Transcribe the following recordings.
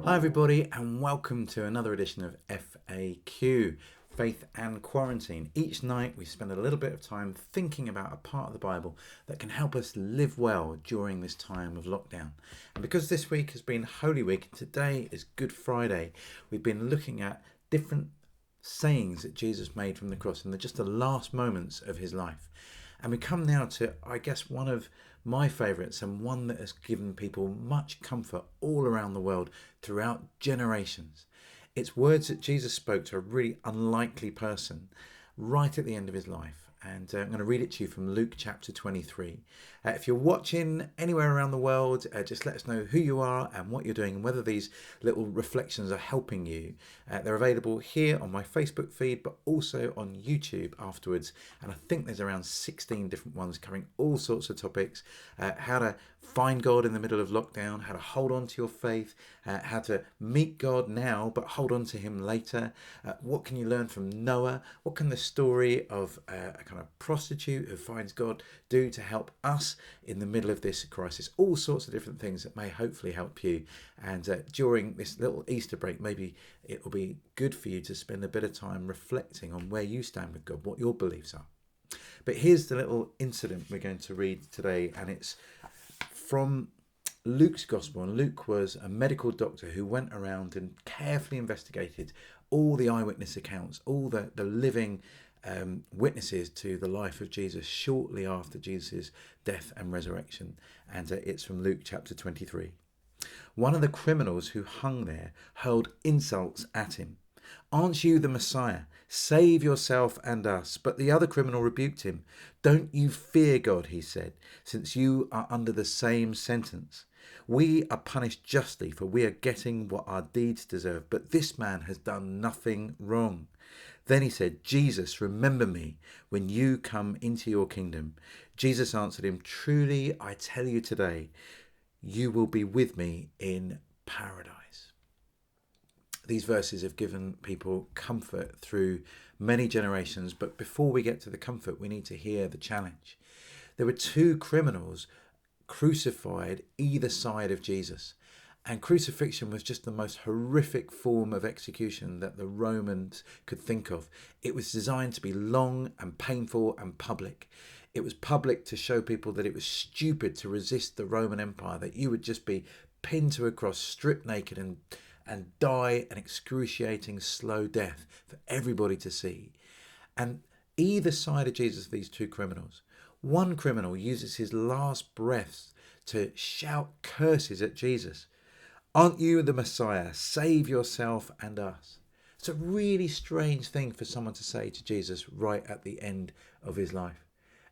Hi, everybody, and welcome to another edition of FAQ, Faith and Quarantine. Each night we spend a little bit of time thinking about a part of the Bible that can help us live well during this time of lockdown. And because this week has been Holy Week, today is Good Friday, we've been looking at different sayings that Jesus made from the cross in just the last moments of his life. And we come now to, I guess, one of my favourites and one that has given people much comfort all around the world throughout generations. It's words that Jesus spoke to a really unlikely person right at the end of his life. And I'm going to read it to you from Luke chapter 23. If you're watching anywhere around the world, just let us know who you are and what you're doing and whether these little reflections are helping you. They're available here on my Facebook feed, but also on YouTube afterwards. And I think there's around 16 different ones covering all sorts of topics. How to find God in the middle of lockdown, how to hold on to your faith, how to meet God now but hold on to him later. What can you learn from Noah? What can the story of a kind of prostitute who finds God do to help us in the middle of this crisis? All sorts of different things that may hopefully help you. And during this little Easter break, maybe it will be good for you to spend a bit of time reflecting on where you stand with God, what your beliefs are. But here's the little incident we're going to read today, and it's from Luke's Gospel. And Luke was a medical doctor who went around and carefully investigated all the eyewitness accounts, all the living witnesses to the life of Jesus shortly after Jesus' death and resurrection. And it's from Luke chapter 23. One of the criminals who hung there hurled insults at him. "Aren't you the Messiah? Save yourself and us." But the other criminal rebuked him. "Don't you fear God," he said, "since you are under the same sentence. We are punished justly, for we are getting what our deeds deserve. But this man has done nothing wrong." Then he said, "Jesus, remember me when you come into your kingdom." Jesus answered him, "Truly, I tell you today, you will be with me in paradise." These verses have given people comfort through many generations, but before we get to the comfort, we need to hear the challenge. There were two criminals crucified either side of Jesus, and crucifixion was just the most horrific form of execution that the Romans could think of. It was designed to be long and painful and public. It was public to show people that it was stupid to resist the Roman Empire, that you would just be pinned to a cross, stripped naked, and die an excruciating slow death for everybody to see. And either side of Jesus, these two criminals, one criminal uses his last breaths to shout curses at Jesus. "Aren't you the Messiah? Save yourself and us." It's a really strange thing for someone to say to Jesus right at the end of his life.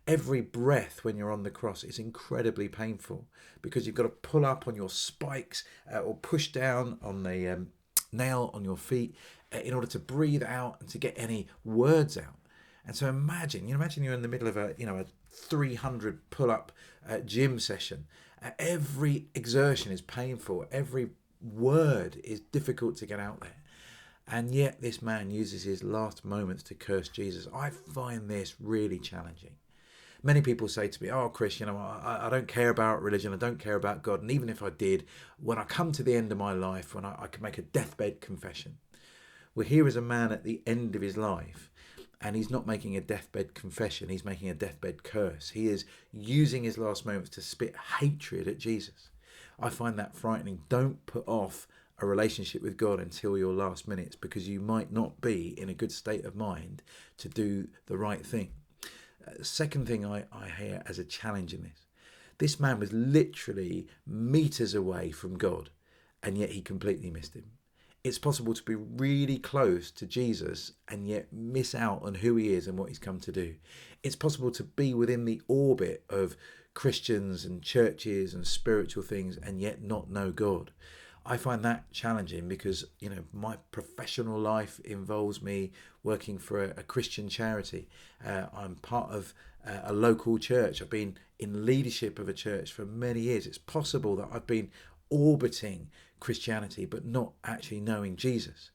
Every breath when you're on the cross is incredibly painful because you've got to pull up on your spikes or push down on the nail on your feet in order to breathe out and to get any words out. And so imagine you're in the middle of a 300 pull-up gym session. Every exertion is painful. Every word is difficult to get out there. And yet this man uses his last moments to curse Jesus. I find this really challenging. Many people say to me, "Oh, Chris, I don't care about religion. I don't care about God. And even if I did, when I come to the end of my life, when I can make a deathbed confession." Well, here is a man at the end of his life, and he's not making a deathbed confession. He's making a deathbed curse. He is using his last moments to spit hatred at Jesus. I find that frightening. Don't put off a relationship with God until your last minutes, because you might not be in a good state of mind to do the right thing. Second thing I hear as a challenge in this man was literally meters away from God, and yet he completely missed him. It's possible to be really close to Jesus and yet miss out on who he is and what he's come to do. It's possible to be within the orbit of Christians and churches and spiritual things and yet not know God. I find that challenging because, my professional life involves me working for a Christian charity. I'm part of a local church. I've been in leadership of a church for many years. It's possible that I've been orbiting Christianity but not actually knowing Jesus.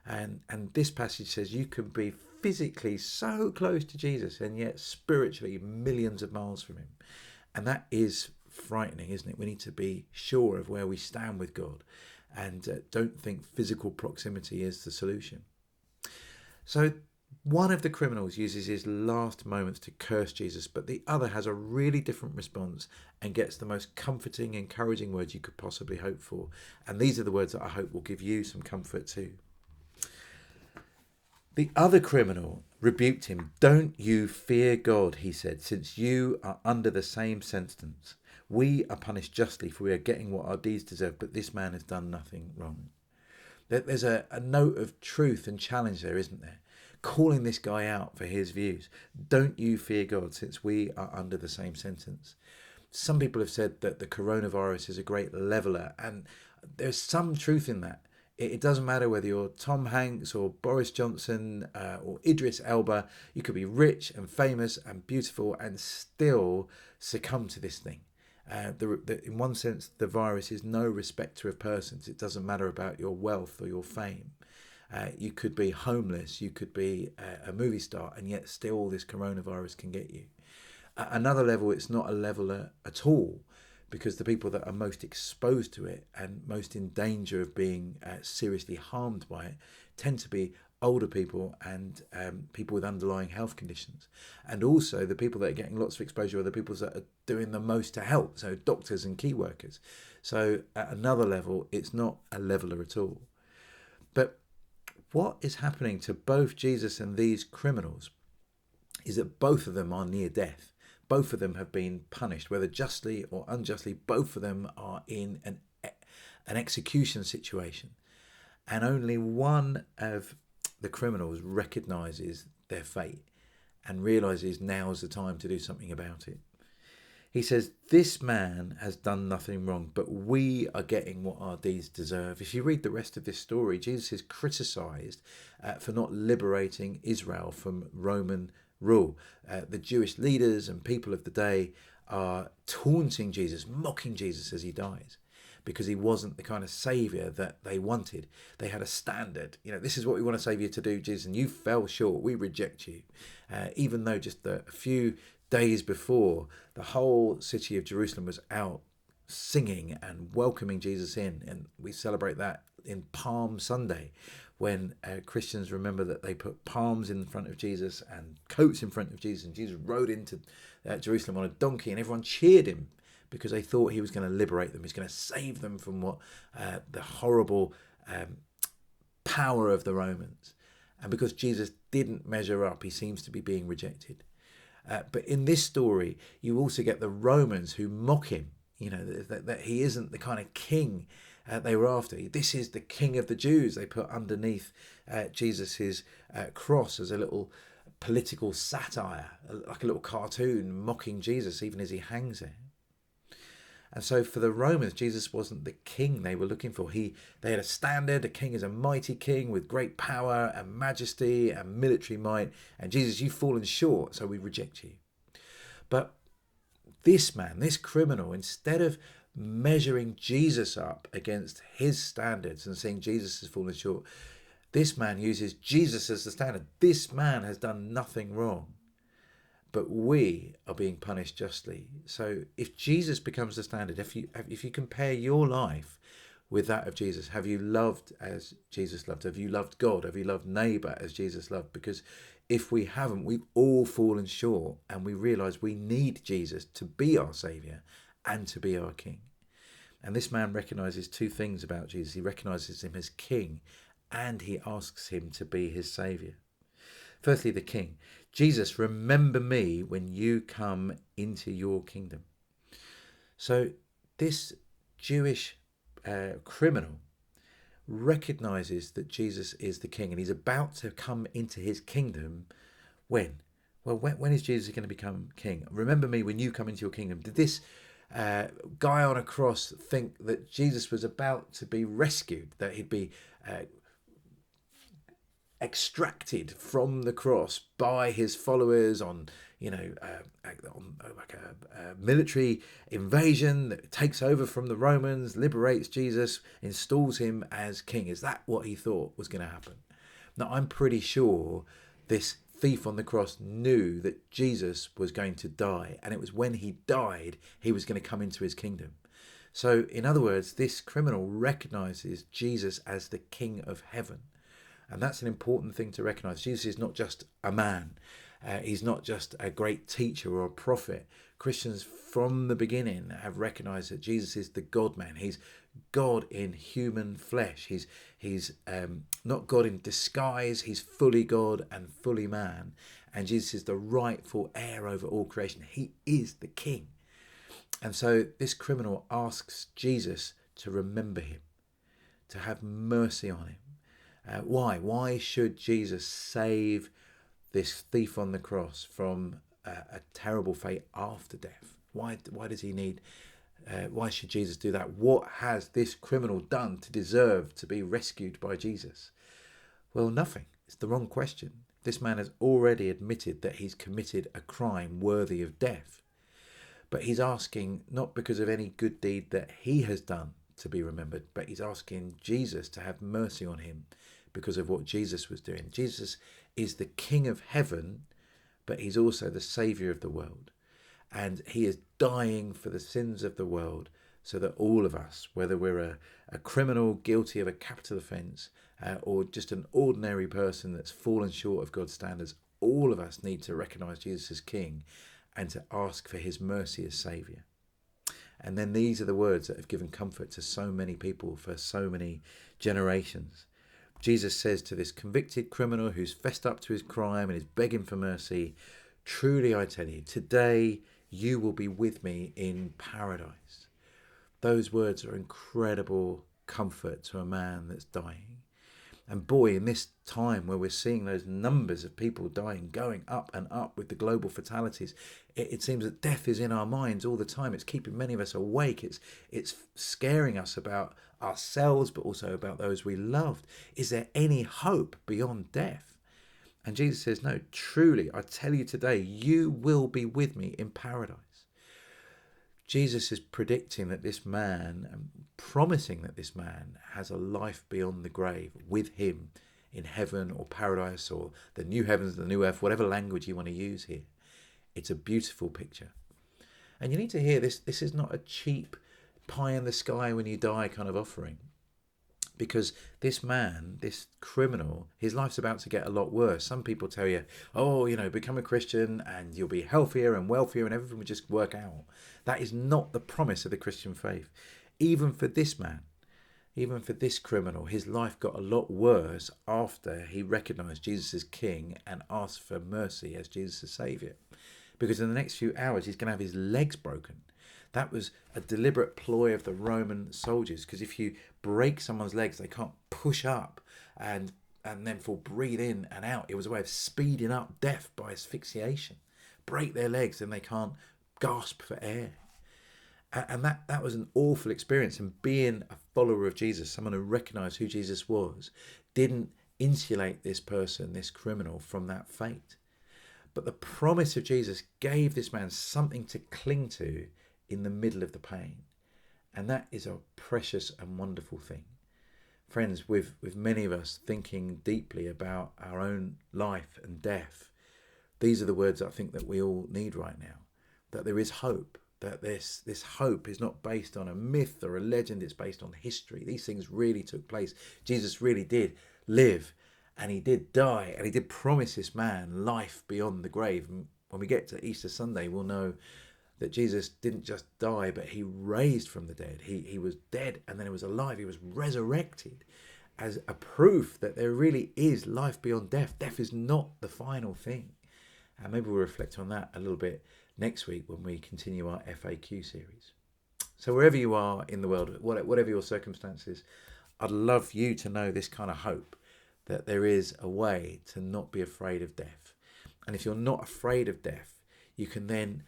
And this passage says you can be physically so close to Jesus and yet spiritually millions of miles from him. And that is frightening, isn't it? We need to be sure of where we stand with God. and don't think physical proximity is the solution. So one of the criminals uses his last moments to curse Jesus, but the other has a really different response and gets the most comforting, encouraging words you could possibly hope for. And these are the words that I hope will give you some comfort too. The other criminal rebuked him. "Don't you fear God," he said, "since you are under the same sentence. We are punished justly, for we are getting what our deeds deserve, but this man has done nothing wrong." There's a note of truth and challenge there, isn't there? Calling this guy out for his views. Don't you fear God, since we are under the same sentence. Some people have said that the coronavirus is a great leveller, and there's some truth in that. It doesn't matter whether you're Tom Hanks or Boris Johnson or Idris Elba. You could be rich and famous and beautiful and still succumb to this thing. In one sense, the virus is no respecter of persons. It doesn't matter about your wealth or your fame. You could be homeless, you could be a movie star, and yet still this coronavirus can get you. At another level, it's not a leveler at all, because the people that are most exposed to it and most in danger of being seriously harmed by it tend to be older people and people with underlying health conditions. And also the people that are getting lots of exposure are the people that are doing the most to help, so doctors and key workers. So at another level, it's not a leveler at all. But what is happening to both Jesus and these criminals is that both of them are near death. Both of them have been punished, whether justly or unjustly. Both of them are in an execution situation. And only one of the criminals recognises their fate and realises now's the time to do something about it. He says, "This man has done nothing wrong, but we are getting what our deeds deserve." If you read the rest of this story, Jesus is criticised for not liberating Israel from Roman rule. The Jewish leaders and people of the day are taunting Jesus, mocking Jesus as he dies, because he wasn't the kind of saviour that they wanted. They had a standard. This is what we want a saviour to do, Jesus, and you fell short. We reject you. Even though just a few days before, the whole city of Jerusalem was out singing and welcoming Jesus in. And we celebrate that in Palm Sunday, when Christians remember that they put palms in front of Jesus and coats in front of Jesus, and Jesus rode into Jerusalem on a donkey, and everyone cheered him because they thought he was going to liberate them. He's going to save them from what the horrible power of the Romans. And because Jesus didn't measure up, he seems to be being rejected. But in this story, you also get the Romans who mock him, that he isn't the kind of king they were after. This is the King of the Jews. They put underneath Jesus's cross as a little political satire, like a little cartoon mocking Jesus even as he hangs there. And so for the Romans, Jesus wasn't the king they were looking for. They had a standard. A king is a mighty king with great power and majesty and military might. And Jesus, you've fallen short, so we reject you. But this man, this criminal, instead of measuring Jesus up against his standards and saying Jesus has fallen short, this man uses Jesus as the standard. This man has done nothing wrong, but we are being punished justly. So if Jesus becomes the standard, if you compare your life with that of Jesus, have you loved as Jesus loved? Have you loved God? Have you loved neighbour as Jesus loved? Because if we haven't, we've all fallen short, and we realise we need Jesus to be our saviour and to be our king. And this man recognises two things about Jesus. He recognises him as king, and he asks him to be his saviour. Firstly, the king. Jesus, remember me when you come into your kingdom. So this Jewish criminal recognises that Jesus is the king, and he's about to come into his kingdom. When? Well, when is Jesus going to become king? Remember me when you come into your kingdom. Did this guy on a cross think that Jesus was about to be rescued, that he'd be extracted from the cross by his followers on like a military invasion that takes over from the Romans, liberates Jesus, installs him as king? Is that what he thought was going to happen? Now, I'm pretty sure this thief on the cross knew that Jesus was going to die, and it was when he died he was going to come into his kingdom. So, in other words, this criminal recognizes Jesus as the King of heaven. And that's an important thing to recognize. Jesus is not just a man. He's not just a great teacher or a prophet. Christians from the beginning have recognized that Jesus is the God-man. He's God in human flesh. He's not God in disguise. He's fully God and fully man. And Jesus is the rightful heir over all creation. He is the King. And so this criminal asks Jesus to remember him, to have mercy on him. Why? Why should Jesus save this thief on the cross from a terrible fate after death? Why does he need? Why should Jesus do that? What has this criminal done to deserve to be rescued by Jesus? Well, nothing. It's the wrong question. This man has already admitted that he's committed a crime worthy of death. But he's asking not because of any good deed that he has done to be remembered, but he's asking Jesus to have mercy on him because of what Jesus was doing. Jesus is the King of heaven, but he's also the Saviour of the world. And he is dying for the sins of the world so that all of us, whether we're a criminal guilty of a capital offence or just an ordinary person that's fallen short of God's standards, all of us need to recognise Jesus as King and to ask for his mercy as Saviour. And then these are the words that have given comfort to so many people for so many generations. Jesus says to this convicted criminal who's fessed up to his crime and is begging for mercy, "Truly I tell you, today you will be with me in paradise." Those words are incredible comfort to a man that's dying. And boy, in this time where we're seeing those numbers of people dying, going up and up with the global fatalities, it seems that death is in our minds all the time. It's keeping many of us awake. It's scaring us about ourselves, but also about those we loved. Is there any hope beyond death? And Jesus says, no, truly, I tell you today, you will be with me in paradise. Jesus is predicting that this man, promising that this man has a life beyond the grave with him in heaven or paradise or the new heavens, the new earth, whatever language you want to use here. It's a beautiful picture. And you need to hear this. This is not a cheap pie in the sky when you die kind of offering. Because this man, this criminal, his life's about to get a lot worse. Some people tell you, oh, become a Christian and you'll be healthier and wealthier and everything will just work out. That is not the promise of the Christian faith. Even for this man, even for this criminal, his life got a lot worse after he recognised Jesus as King and asked for mercy as Jesus' Saviour. Because in the next few hours, he's going to have his legs broken. That was a deliberate ploy of the Roman soldiers, because if you break someone's legs, they can't push up and then breathe in and out. It was a way of speeding up death by asphyxiation. Break their legs and they can't gasp for air. And that was an awful experience. And being a follower of Jesus, someone who recognised who Jesus was, didn't insulate this person, this criminal, from that fate. But the promise of Jesus gave this man something to cling to in the middle of the pain. And that is a precious and wonderful thing. Friends, with many of us thinking deeply about our own life and death, these are the words I think that we all need right now. That there is hope. That this hope is not based on a myth or a legend. It's based on history. These things really took place. Jesus really did live and he did die and he did promise this man life beyond the grave. And when we get to Easter Sunday, we'll know that Jesus didn't just die, but he raised from the dead. He was dead and then he was alive. He was resurrected as a proof that there really is life beyond death. Death is not the final thing. And maybe we'll reflect on that a little bit next week when we continue our FAQ series. So wherever you are in the world, whatever your circumstances, I'd love you to know this kind of hope, that there is a way to not be afraid of death. And if you're not afraid of death, you can then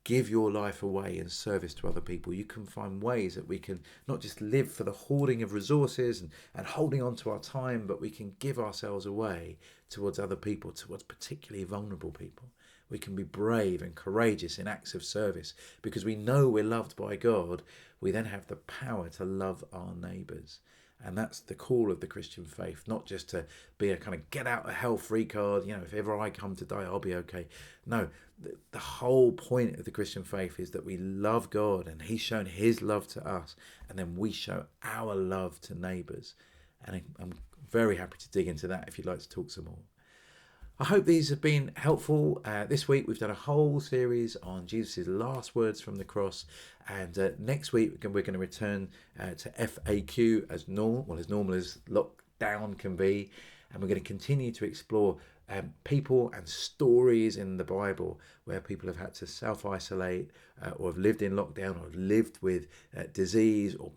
give your life away in service to other people. You can find ways that we can not just live for the hoarding of resources and holding on to our time, but we can give ourselves away towards other people, towards particularly vulnerable people. We can be brave and courageous in acts of service because we know we're loved by God. We then have the power to love our neighbours. And that's the call of the Christian faith, not just to be a kind of get out of hell free card, if ever I come to die, I'll be okay. No, the whole point of the Christian faith is that we love God and he's shown his love to us, and then we show our love to neighbours. And I'm very happy to dig into that if you'd like to talk some more. I hope these have been helpful. This week we've done a whole series on Jesus' last words from the cross, and next week we're going to return to FAQ as normal as lockdown can be, and we're going to continue to explore people and stories in the Bible where people have had to self-isolate or have lived in lockdown or have lived with disease or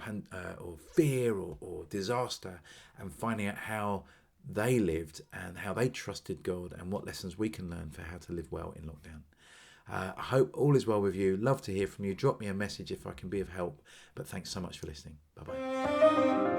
fear or disaster, and finding out how they lived and how they trusted God and what lessons we can learn for how to live well in lockdown. I hope all is well with you. Love to hear from you. Drop me a message if I can be of help. But thanks so much for listening. Bye-bye.